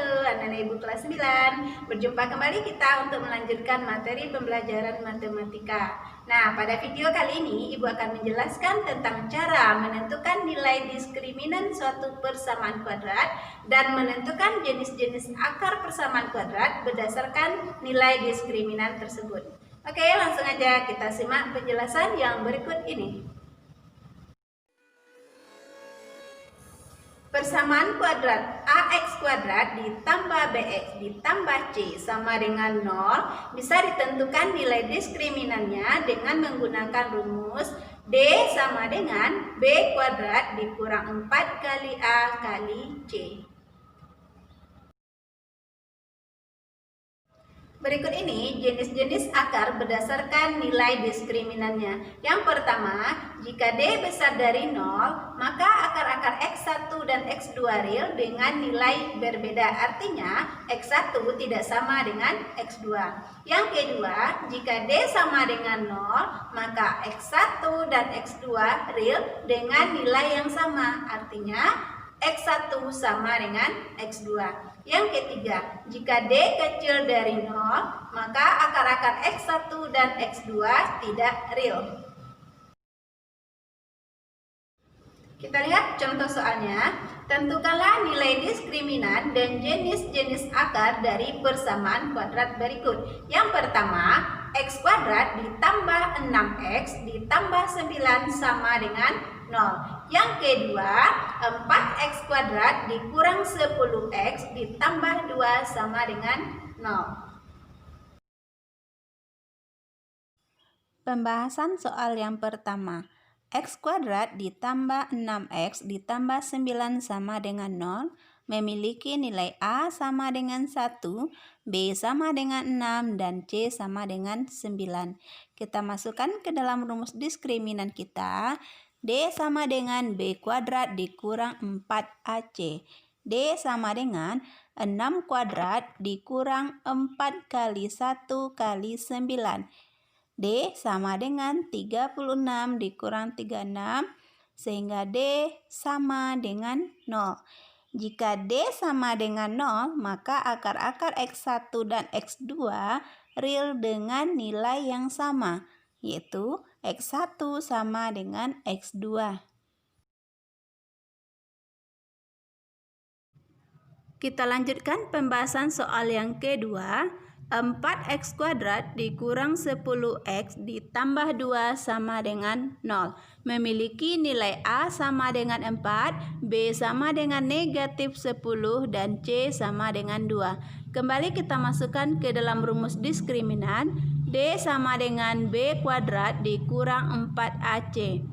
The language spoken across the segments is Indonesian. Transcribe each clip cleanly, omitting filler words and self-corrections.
Halo anak-anak ibu kelas 9. Berjumpa kembali kita untuk melanjutkan materi pembelajaran matematika. Nah, pada video kali ini ibu akan menjelaskan tentang cara menentukan nilai diskriminan suatu persamaan kuadrat dan menentukan jenis-jenis akar persamaan kuadrat berdasarkan nilai diskriminan tersebut. Oke, langsung aja kita simak penjelasan yang berikut ini. Persamaan kuadrat AX kuadrat ditambah BX ditambah C sama dengan 0 bisa ditentukan nilai diskriminannya dengan menggunakan rumus D sama dengan B kuadrat dikurang 4 kali A kali C. Berikut ini jenis-jenis akar berdasarkan nilai diskriminannya. Yang pertama, jika D besar dari 0, maka akar-akar X1 dan X2 real dengan nilai berbeda. Artinya, X1 tidak sama dengan X2. Yang kedua, jika D sama dengan 0, maka X1 dan X2 real dengan nilai yang sama. Artinya, X1 sama dengan X2. Yang ketiga, jika D kecil dari 0, maka akar-akar X1 dan X2 tidak real. Kita lihat contoh soalnya. Tentukanlah nilai diskriminan dan jenis-jenis akar dari persamaan kuadrat berikut. Yang pertama, X kuadrat ditambah 6X ditambah 9 sama dengan 0. Yang kedua, 4X kuadrat dikurang 10X ditambah 2 sama dengan 0. Pembahasan soal yang pertama. X kuadrat ditambah 6X ditambah 9 sama dengan 0 memiliki nilai A sama dengan 1, B sama dengan 6, dan C sama dengan 9. Kita masukkan ke dalam rumus diskriminan kita. D sama dengan B kuadrat dikurang 4AC. D sama dengan 6 kuadrat dikurang 4 kali 1 kali 9. D sama dengan 36 dikurang 36, sehingga D sama dengan 0. Jika D sama dengan 0, maka akar-akar X1 dan X2 real dengan nilai yang sama, yaitu X1 sama dengan X2. Kita lanjutkan pembahasan soal yang kedua. 4X kuadrat dikurang 10X ditambah 2 sama dengan 0. Memiliki nilai A sama dengan 4, B sama dengan negatif 10, dan C sama dengan 2. Kembali kita masukkan ke dalam rumus diskriminan. D sama dengan B kuadrat dikurang 4AC.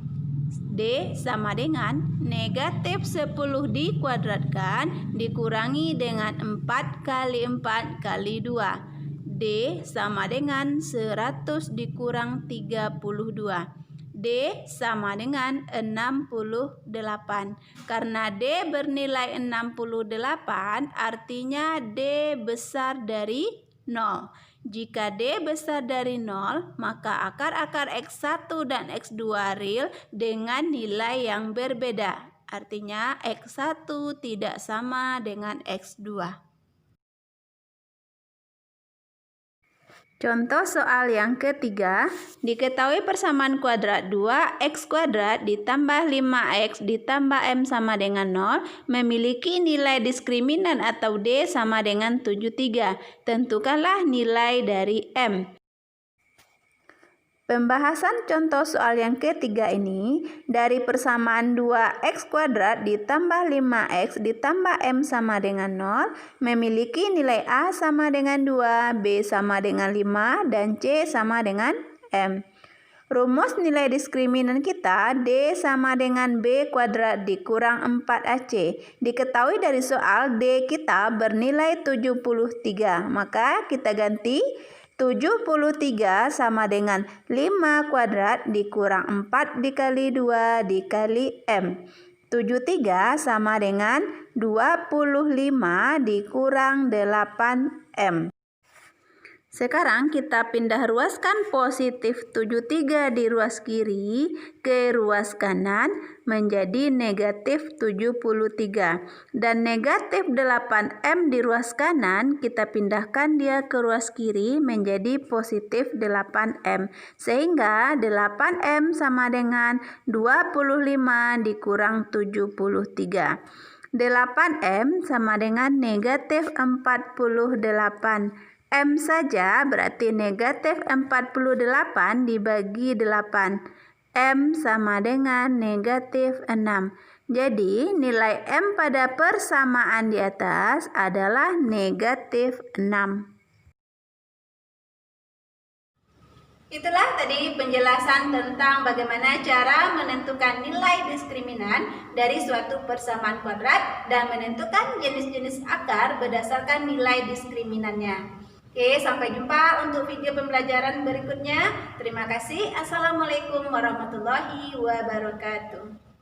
D sama dengan negatif 10 dikuadratkan dikurangi dengan 4 kali 4 kali 2. D sama dengan 100 dikurang 32. D sama dengan 68. Karena D bernilai 68, artinya D besar dari 0. Jika D besar dari 0, maka akar-akar X1 dan X2 real dengan nilai yang berbeda. Artinya X1 tidak sama dengan X2. Contoh soal yang ketiga, diketahui persamaan kuadrat 2X kuadrat ditambah 5X ditambah M sama dengan 0 memiliki nilai diskriminan atau D sama dengan 73. Tentukanlah nilai dari M. Pembahasan contoh soal yang ketiga ini, dari persamaan 2X kuadrat ditambah 5X ditambah M sama dengan 0 memiliki nilai A sama dengan 2, B sama dengan 5, dan C sama dengan M. Rumus nilai diskriminan kita D sama dengan B kuadrat dikurang 4AC. Diketahui dari soal D kita bernilai 73, maka kita ganti 73 sama dengan 5 kuadrat dikurang 4 dikali 2 dikali M. 73 sama dengan 25 dikurang 8M. Sekarang kita pindah ruaskan positif 73 di ruas kiri ke ruas kanan menjadi negatif 73. Dan negatif 8M di ruas kanan kita pindahkan dia ke ruas kiri menjadi positif 8M. Sehingga 8M sama dengan 25 dikurang 73. 8M sama dengan negatif 48. M saja berarti negatif 48 dibagi 8. M sama dengan negatif 6. Jadi nilai M pada persamaan di atas adalah negatif 6. Itulah tadi penjelasan tentang bagaimana cara menentukan nilai diskriminan dari suatu persamaan kuadrat dan menentukan jenis-jenis akar berdasarkan nilai diskriminannya. Oke, sampai jumpa untuk video pembelajaran berikutnya. Terima kasih. Assalamualaikum warahmatullahi wabarakatuh.